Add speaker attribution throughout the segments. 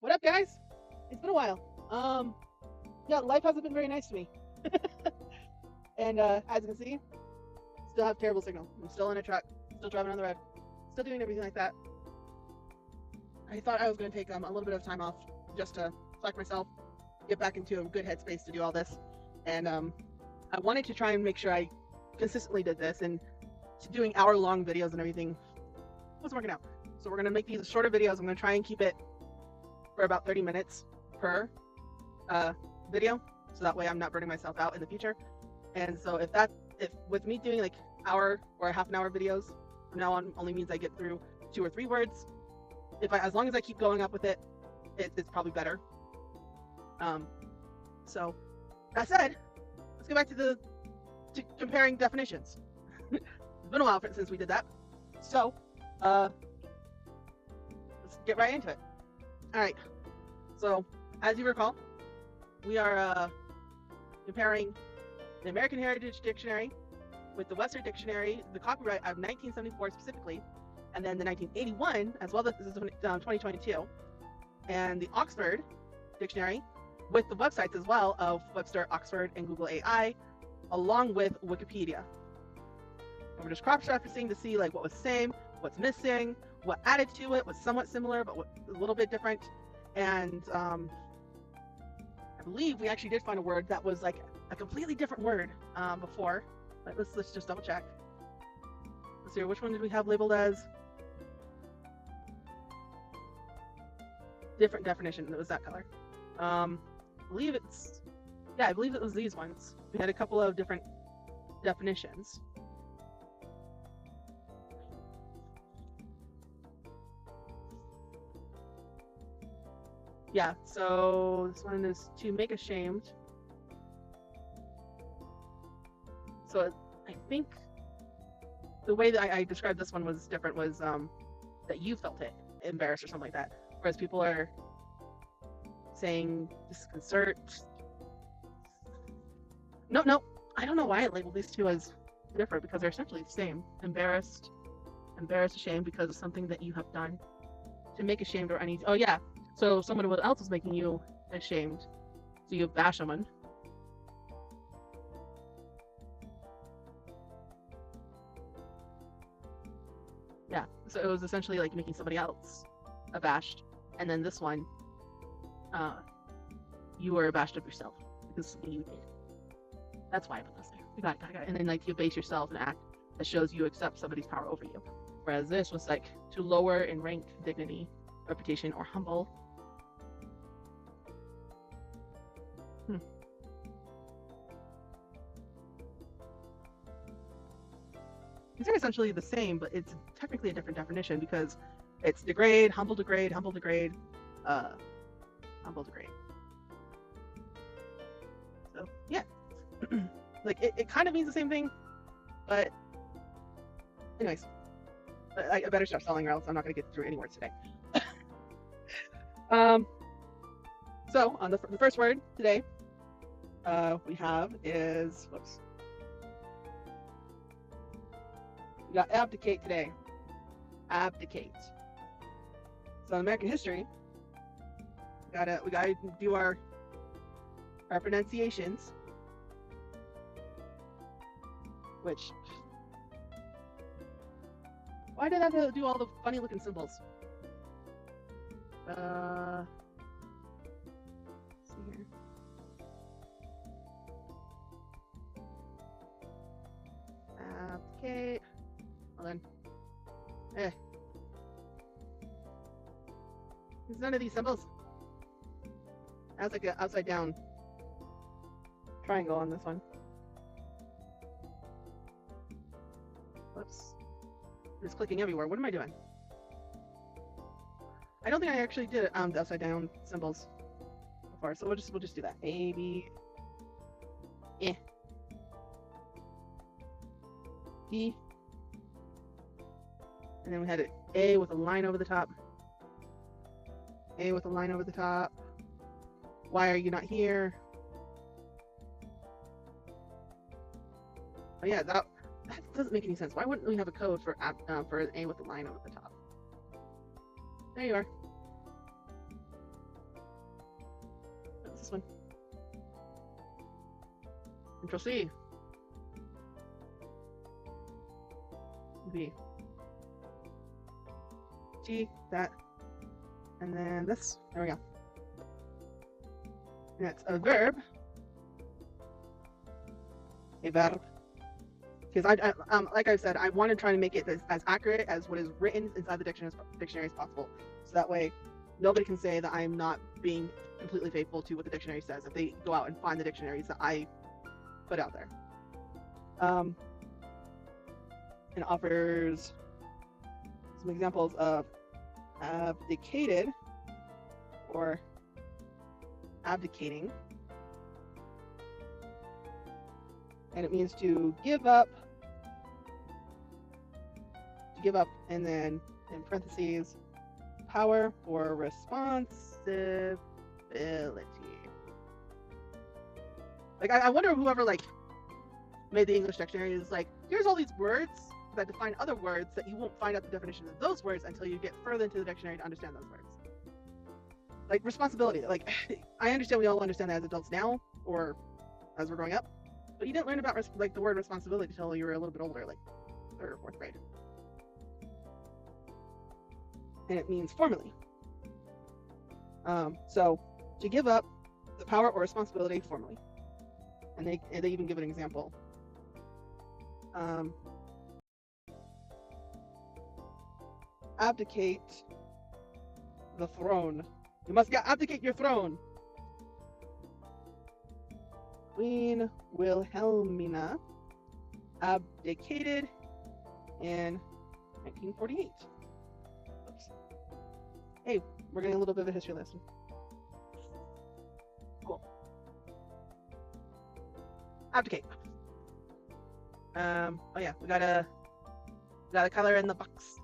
Speaker 1: What up, guys? It's been a while. Yeah, life hasn't been very nice to me. And as you can see, still have terrible signal. I'm still in a truck, still driving on the road, still doing everything like that. I thought I was going to take a little bit of time off just to collect myself, get back into a good headspace to do all this. And I wanted to try and make sure I consistently did this, and doing hour-long videos and everything wasn't working out. So we're going to make these shorter videos. I'm going to try and keep it for about 30 minutes per video, so that way I'm not burning myself out in the future. And so if with me doing like hour or half an hour videos from now on only means I get through 2 or 3 words, as long as I keep going up with it, it's probably better. So that said, let's go back to comparing definitions. It's been a while since we did that, so let's get right into it. All right, so as you recall, we are comparing the American Heritage Dictionary with the Webster Dictionary, the copyright of 1974 specifically, and then the 1981 as well. This is 2022, and the Oxford Dictionary with the websites as well of Webster, Oxford, and Google AI, along with Wikipedia. And we're just cross-referencing to see like what was same, what's missing, what added to it, what's somewhat similar but a little bit different. And I believe we actually did find a word that was like a completely different word before. But let's just double check. Let's see, which one did we have labeled as different definition? It was that color. I believe it was these ones. We had a couple of different definitions. Yeah, so this one is to make ashamed. So I think the way that I described this one was different, was that you felt it embarrassed or something like that. Whereas people are saying disconcert. No, I don't know why I labeled these two as different, because they're essentially the same. Embarrassed, ashamed because of something that you have done. To make ashamed or any. Oh yeah. So someone else is making you ashamed, so you bash someone. Yeah, so it was essentially like making somebody else abashed, and then this one, you were abashed of yourself because something you did. That's why I put this there. You got it. And then like you base yourself an act that shows you accept somebody's power over you. Whereas this was like to lower in rank, dignity, reputation, or humble. These are essentially the same, but it's technically a different definition because it's degrade, humble degrade, humble degrade, humble degrade. So yeah, like it kind of means the same thing, but anyways, I better start spelling or else I'm not going to get through any words today. So on the first word today, we have is, whoops. We got abdicate today. Abdicate. So in American history, we gotta do our pronunciations, which, why did I have to do all the funny looking symbols? Let's see here. Abdicate. Hold on. There's none of these symbols. That's like an upside down triangle on this one. Whoops. It's clicking everywhere. What am I doing? I don't think I actually did the upside down symbols before, so we'll just do that. A, B, D. And then we had an A with a line over the top. A with a line over the top. Why are you not here? Oh yeah, that doesn't make any sense. Why wouldn't we have a code for an A with a line over the top? There you are. this one? Control C. V. G, that. And then this. There we go. And it's a verb. A verb. Because like I said, I want to try to make it as accurate as what is written inside the dictionary as possible. So that way, nobody can say that I'm not being completely faithful to what the dictionary says if they go out and find the dictionaries that I put out there. And offers some examples of abdicated or abdicating. And it means to give up, and then in parentheses, power or responsibility. Like, I wonder whoever like made the English dictionary is like, here's all these words that define other words that you won't find out the definition of those words until you get further into the dictionary to understand those words. Like responsibility, like I understand we all understand that as adults now or as we're growing up, but you didn't learn about like the word responsibility until you were a little bit older, like 3rd or 4th grade. And it means formally. So to give up the power or responsibility formally. And they even give an example. Abdicate the throne. You must abdicate your throne. Queen Wilhelmina abdicated in 1948. Oops. Hey, we're getting a little bit of a history lesson. Cool. Abdicate. Oh yeah, we got a color in the box.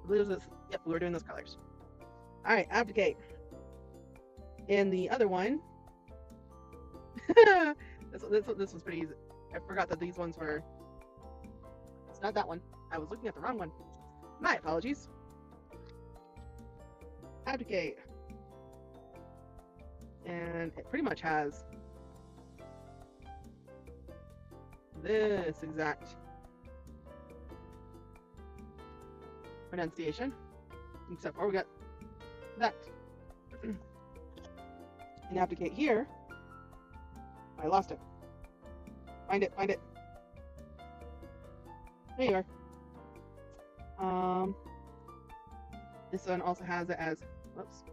Speaker 1: I believe it was, yep, we were doing those colors. All right, abdicate. And the other one, this was pretty easy. I forgot that these ones were. It's not that one. I was looking at the wrong one. My apologies. Abdicate. And it pretty much has this exact pronunciation, except for we got that. And abdicate here, I lost it. Find it. There you are. This one also has it as, whoops.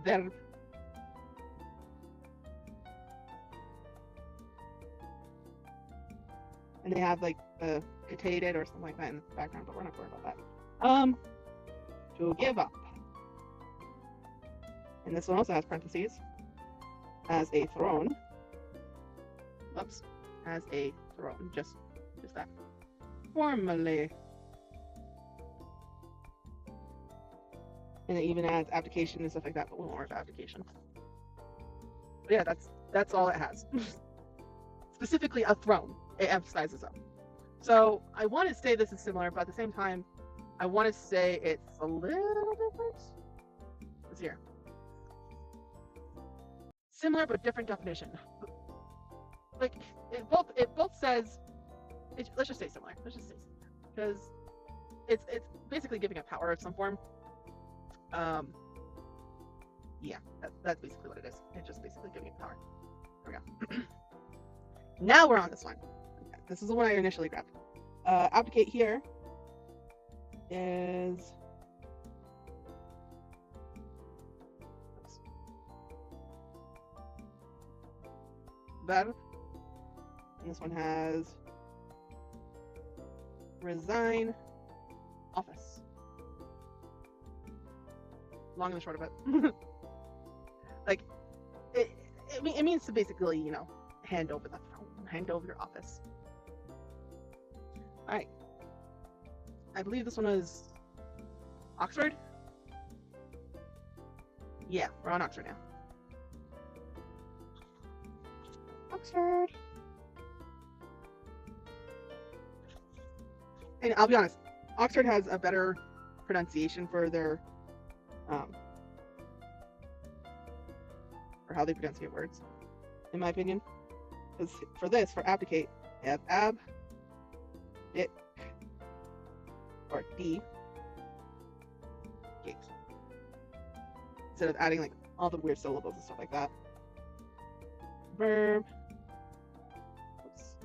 Speaker 1: Verb. And they have like dictated or something like that in the background, but we're not worried about that. To give up. And this one also has parentheses. As a throne. Oops. As a throne. Just that. Formally. And it even adds abdication and stuff like that, but we won't worry about abdication. But yeah, that's all it has. Specifically a throne. It emphasizes them. So I want to say this is similar, but at the same time, I want to say it's a little different. It's here. Similar but different definition. Like it both says. Let's just say similar. Because it's basically giving a power of some form. Yeah, that's basically what it is. It's just basically giving it power. There we go. Now we're on this one. This is the one I initially grabbed. Abdicate here is verb. And this one has resign office. Long and the short of it. Like it means to basically, hand over the throne, hand over your office. All right. I believe this one is Oxford. Yeah, we're on Oxford now. Oxford. And I'll be honest, Oxford has a better pronunciation for their or how they pronunciate words, in my opinion. Because for abdicate, I have ab, dic, or d, gate. Instead of adding like all the weird syllables and stuff like that. Verb. Oops.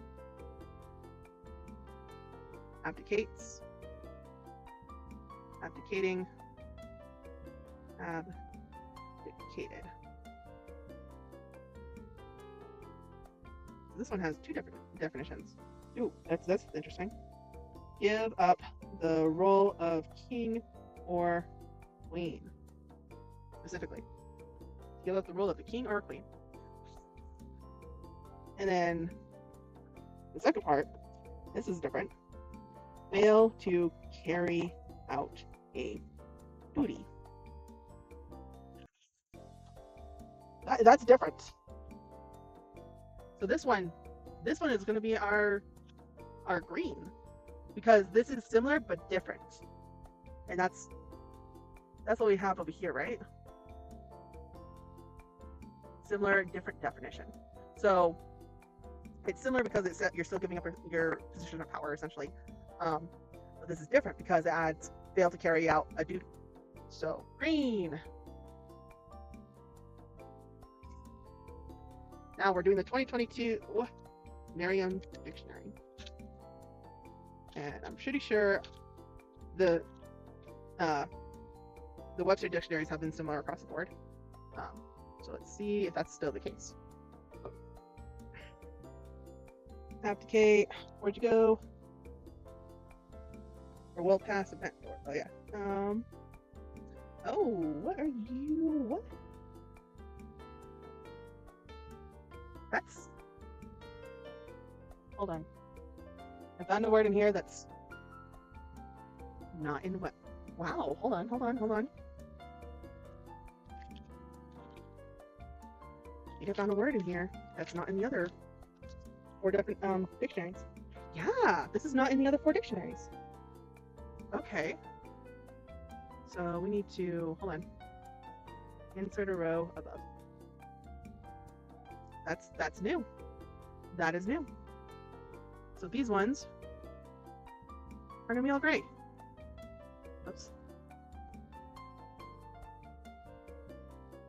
Speaker 1: Abdicates. Abdicating. Abdicated. This one has two different definitions. Ooh, that's interesting. Give up the role of king or queen. Specifically. Give up the role of the king or queen. And then the second part, this is different. Fail to carry out a duty. That's different. So this one is going to be our green, because this is similar but different, and that's what we have over here, right? Similar, different definition. So it's similar because you're still giving up your position of power essentially, but this is different because it adds fail to carry out a duty. So green. Now we're doing the 2022 Merriam Dictionary, and I'm pretty sure the Webster dictionaries have been similar across the board. So let's see if that's still the case. Abdicate. Where'd you go? Or will pass event. Oh yeah. Oh, what are you? What? Hold on. I found a word in here that's not in what. Wow, hold on. I think I found a word in here that's not in the other 4 different dictionaries. Yeah, this is not in the other 4 dictionaries. Okay. So we need to, hold on. Insert a row above. That's new. That is new. So these ones are gonna be all great. Oops.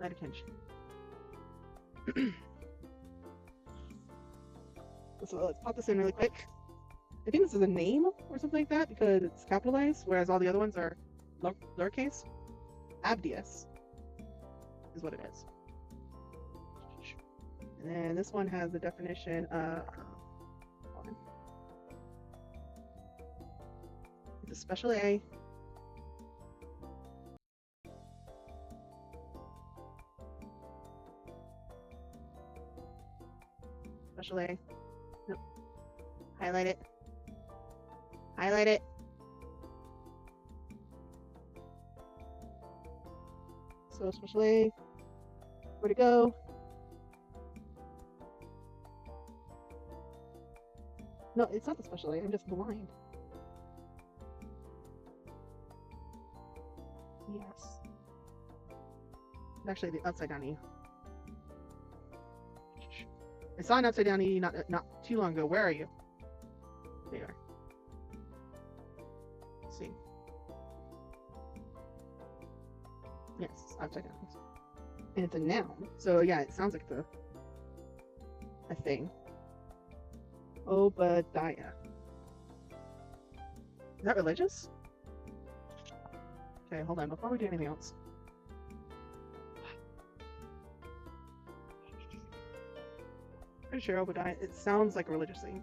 Speaker 1: Light a tinge. So let's pop this in really quick. I think this is a name or something like that because it's capitalized, whereas all the other ones are lowercase. Abdius is what it is. And then this one has the definition of, it's a special A. Special A. Nope. Highlight it. Highlight it. So special A. Where'd it go? No, it's not the special A. I'm just blind. Yes. It's actually the upside down E. I saw an upside down E not too long ago. Where are you? There you are. Let's see. Yes, upside down. And it's a noun. So yeah, it sounds like a thing. Obadiah. Is that religious? Okay, hold on. Before we do anything else. Pretty sure Obadiah, it sounds like a religious thing.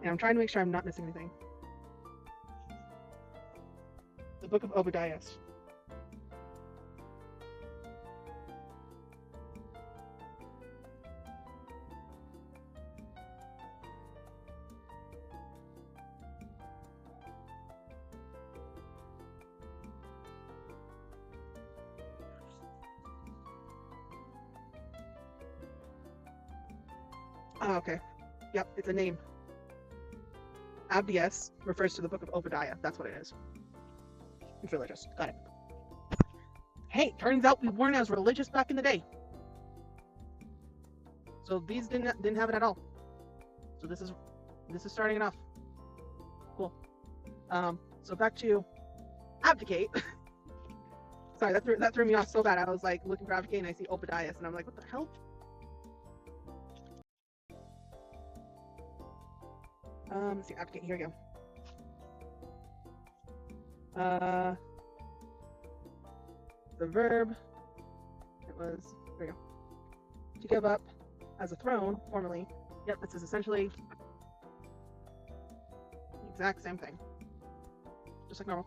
Speaker 1: And I'm trying to make sure I'm not missing anything. The Book of Obadiah. Oh, okay. Yep, it's a name. Abdias refers to the book of Obadiah. That's what it is. It's religious. Got it. Hey, turns out we weren't as religious back in the day. So these didn't have it at all. So this is starting it off. Cool. So back to abdicate. Sorry, that threw me off so bad. I was like looking for abdicate and I see Obadiah and I'm like, what the hell? Let's see, abdicate. Here we go. The verb. It was there we go. To give up as a throne, formally. Yep, this is essentially the exact same thing, just like normal.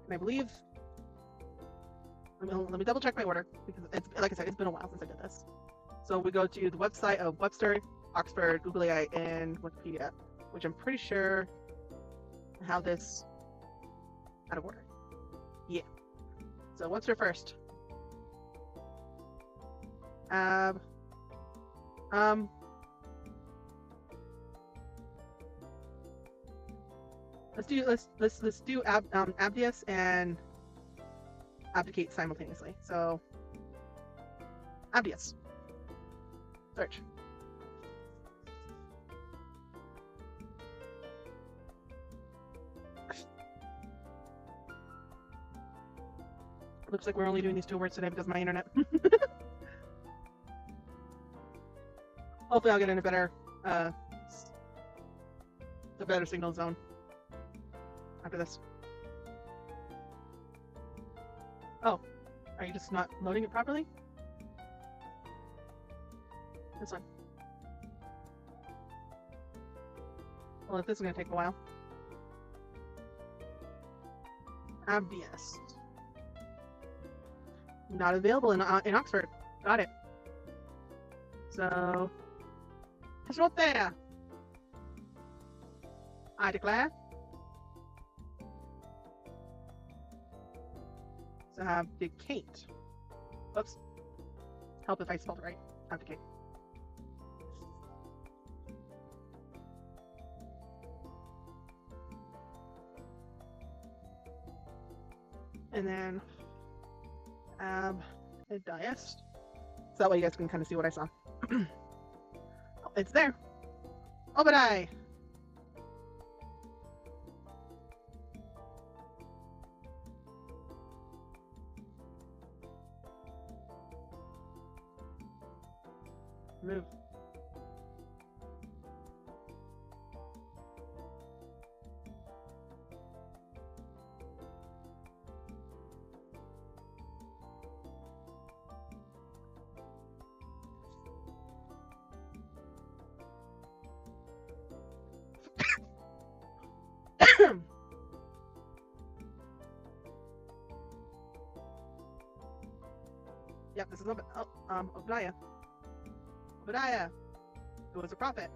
Speaker 1: And I believe, let me double check my order because it's like I said, it's been a while since I did this. So we go to the website of Webster, Oxford, Google AI, and Wikipedia, which I'm pretty sure have this out of order. Yeah. So Webster first. Let's do Abdias and abdicate simultaneously. So Abdias. Search. Looks like we're only doing these 2 words today because of my internet. Hopefully I'll get in a better signal zone after this. Oh, are you just not loading it properly? This one. Well, if this is going to take a while. Abdias. Not available in Oxford. Got it. So, it's not there. I declare. So abdicate. Oops. Help if I spelled it right. Abdicate. And then Abdias. So that way you guys can kind of see what I saw. Oh, it's there. Obadiah. Move. Yep, this is Obadiah. Obadiah, who was a prophet.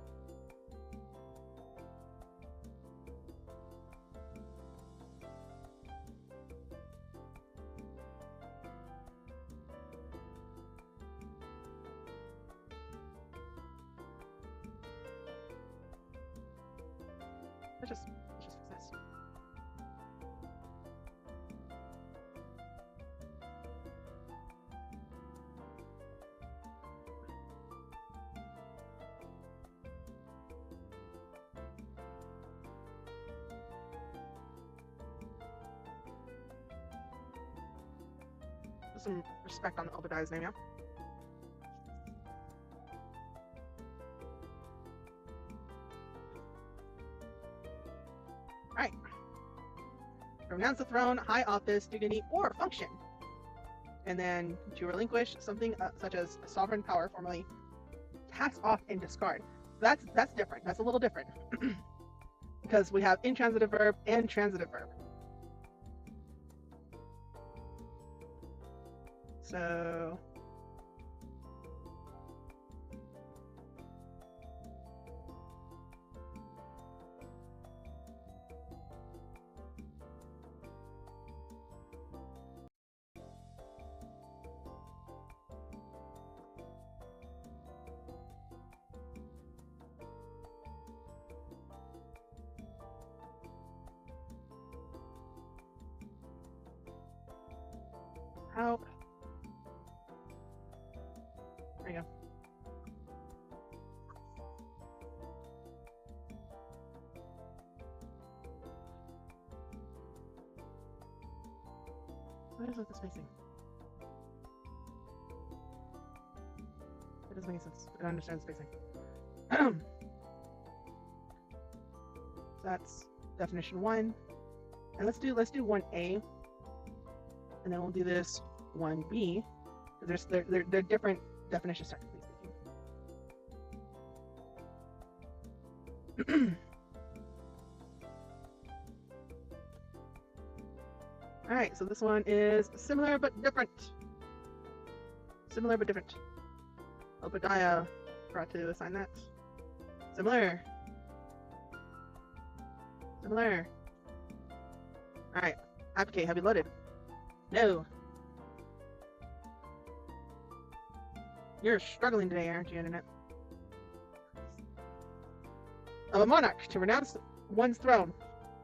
Speaker 1: Let's just fix this. Put some respect on Obadiah's name, yeah? Alright. Renounce the throne, high office, dignity, or function. And then to relinquish something such as sovereign power, formally cast off and discard. So that's different. That's a little different. Because we have intransitive verb and transitive verb. So out. There you go. What is with the spacing? It doesn't make sense. I don't understand spacing. So that's definition 1. And let's do 1A. And then we'll do this 1B. They're different definitions technically speaking. Alright, so this one is similar but different. Similar but different. Obadiah forgot to assign that. Similar. Similar. Alright, Advocate, have you loaded? No. You're struggling today, aren't you, Internet? Of a monarch to renounce one's throne,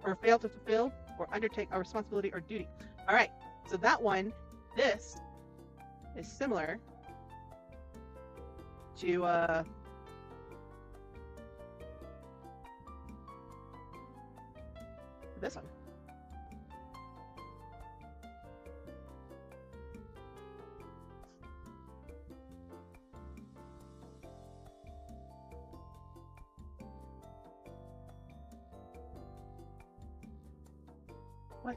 Speaker 1: or fail to fulfill or undertake a responsibility or duty. Alright, so that one, this is similar to this one. What?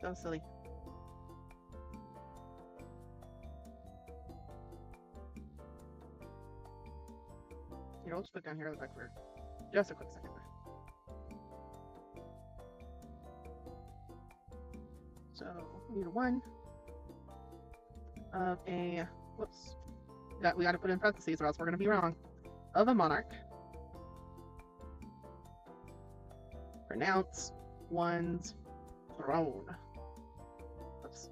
Speaker 1: So silly. You know, I'll just put down here real quick for just a quick second. So we need a 1 of a whoops. We got to put in parentheses or else we're going to be wrong. Of a monarch. Pronounce one's throne. Oops.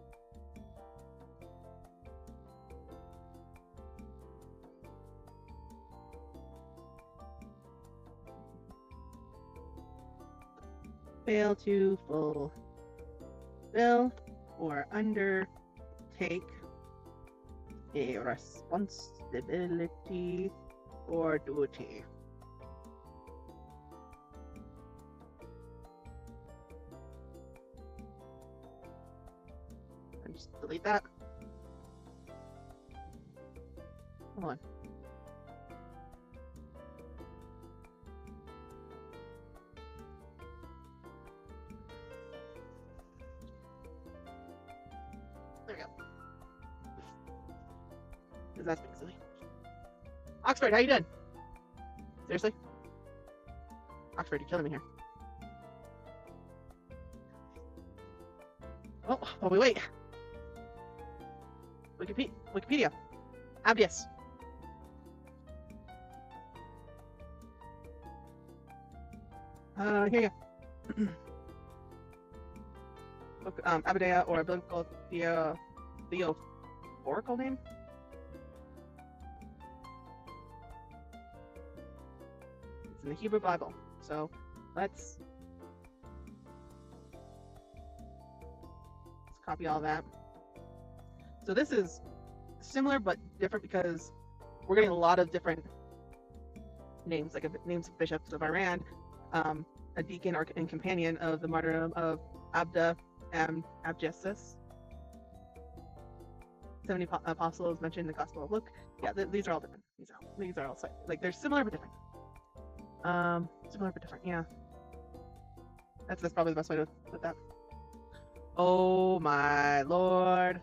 Speaker 1: Fail to fulfill or undertake a responsibility or duty. And just delete that. Hold on. There we go. Because that's being silly. Oxford, how you doing? Seriously? Oxford, you're killing me here. Oh, while we wait. Wikipedia. Abdius. Here you go. Abadiah, or biblical oracle name? It's in the Hebrew Bible. So let's copy all that. So this is similar but different because we're getting a lot of different names, like names of bishops of Iran, a deacon and companion of the martyrdom of Abda and Abdias. 70 apostles mentioned in the Gospel of Luke. Yeah, these are all different. These are all like they're similar but different. Similar but different. Yeah, that's probably the best way to put that. Oh my Lord.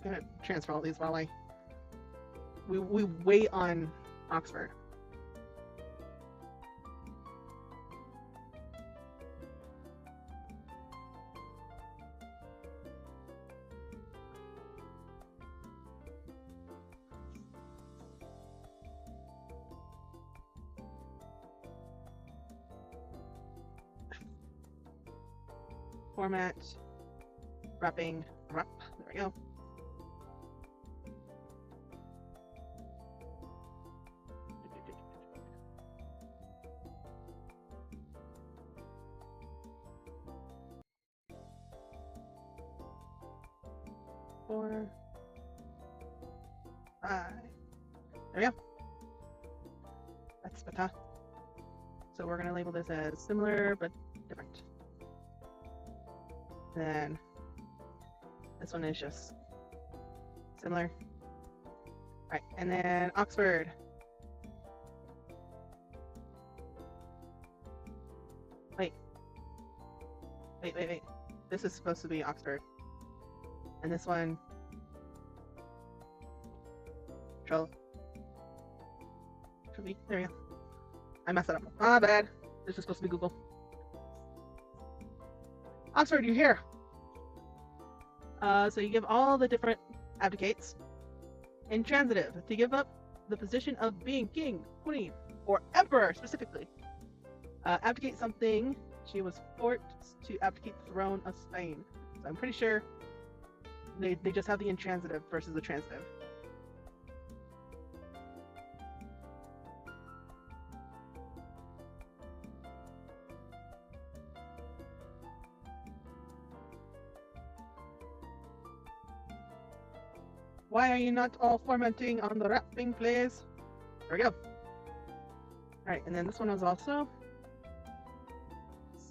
Speaker 1: gonna transfer all these while we wait on Oxford. Format, wrapping, wrap. There we go. Four, five. There we go. That's better. So we're gonna label this as similar but different. Then this one is just similar. Alright, and then Oxford. Wait. This is supposed to be Oxford. And this one, Control. Should be, there we go. I messed it up. Ah, bad. This is supposed to be Google. Oxford, you're here. So you give all the different abdicates. Intransitive, to give up the position of being king, queen, or emperor specifically. Abdicate something. She was forced to abdicate the throne of Spain. So I'm pretty sure they just have the intransitive versus the transitive. Why are you not all formatting on the wrapping, please? There we go. Alright, and then this one was also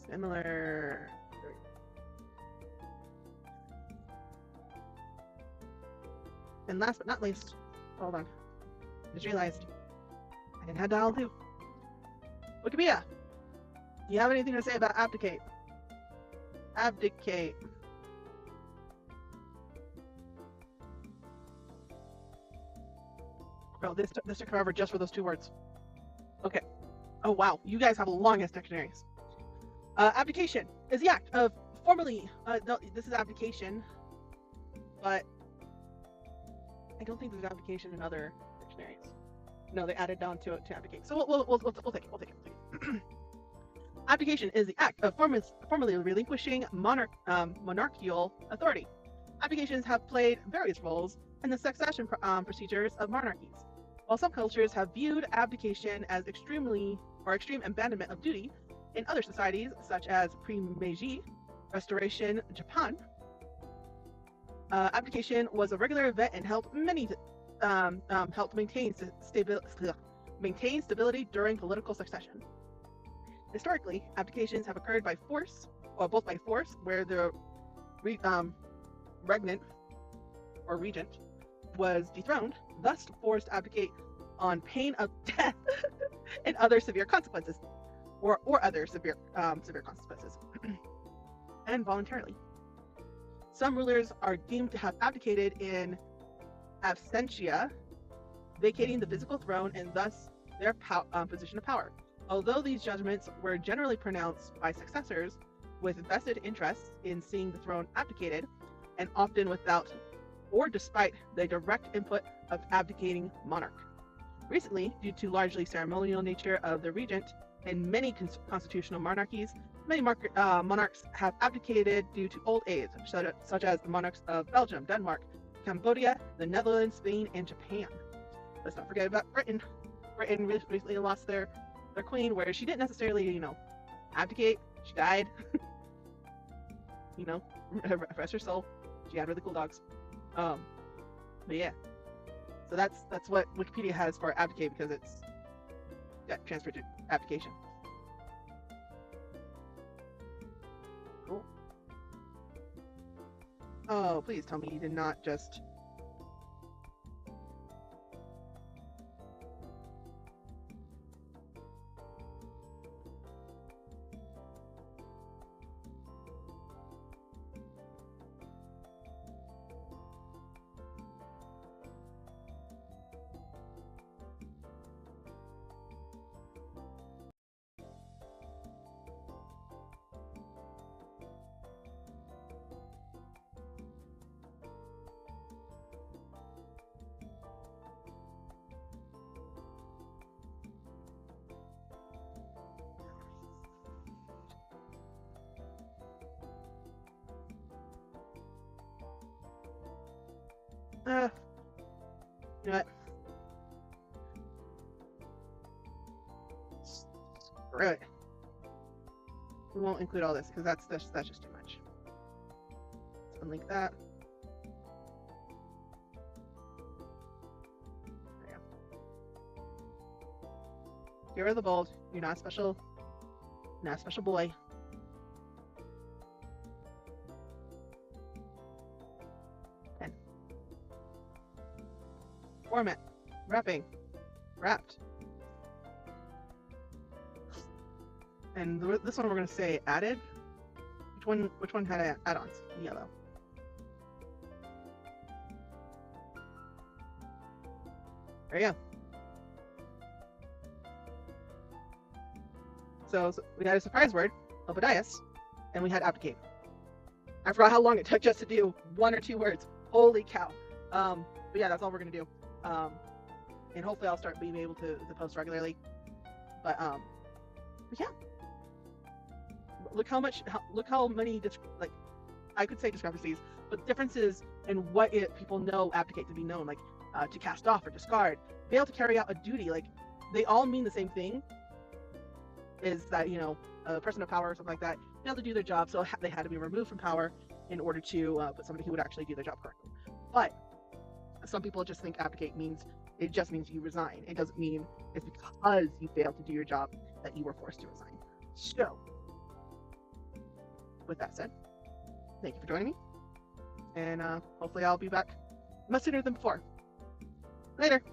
Speaker 1: similar. And last but not least, hold on. I just realized I didn't have dial too. Wikipedia! Do you have anything to say about abdicate? Abdicate. Bro, this took forever just for those two words. Okay. Oh wow, you guys have the longest dictionaries. Abdication is the act of formally. No, this is abdication, but I don't think there's abdication in other dictionaries. No, they added down to abdicate. So we'll take it. We'll take it. Abdication is the act of formally relinquishing monarchical authority. Abdications have played various roles in the succession procedures of monarchies. While some cultures have viewed abdication as extreme abandonment of duty, in other societies, such as pre-Meiji Restoration Japan, abdication was a regular event and helped maintain stability during political succession. Historically, abdications have occurred by force, or both by force, where the regnant or regent was dethroned, thus forced to abdicate on pain of death and other severe consequences, or other severe consequences, and voluntarily. Some rulers are deemed to have abdicated in absentia, vacating the physical throne and thus their position of power. Although these judgments were generally pronounced by successors with vested interests in seeing the throne abdicated, and often without or despite the direct input of abdicating monarch. Recently, due to largely ceremonial nature of the regent in many constitutional monarchies, many monarchs have abdicated due to old age, such as the monarchs of Belgium, Denmark, Cambodia, the Netherlands, Spain, and Japan. Let's not forget about Britain. Britain recently lost their queen, where she didn't necessarily, abdicate. She died. Rest her soul. She had really cool dogs. But yeah. So that's what Wikipedia has for abdicate, because it's transferred to abdication. Cool. Oh, please tell me you did not just... You know what? Screw it. We won't include all this because that's just too much. Let's unlink that. There you go. Get rid of the bold. You're not special. Not a special boy. And format. Wrapping. Wrapped. And this one we're going to say added. Which one had add-ons? Yellow. There you go. So we had a surprise word, Obadias, and we had abdicate. I forgot how long it took just to do 1 or 2 words. Holy cow. But yeah, that's all we're going to do. And hopefully I'll start being able to post regularly. But yeah. Look how many I could say discrepancies, but differences in what people know abdicate to be known, like to cast off or discard, fail to carry out a duty. Like they all mean the same thing. Is that a person of power or something like that failed to do their job, so they had to be removed from power in order to put somebody who would actually do their job correctly. But some people just think abdicate means it just means you resign. It doesn't mean it's because you failed to do your job that you were forced to resign. So, with that said, thank you for joining me, and hopefully I'll be back much sooner than before. Later.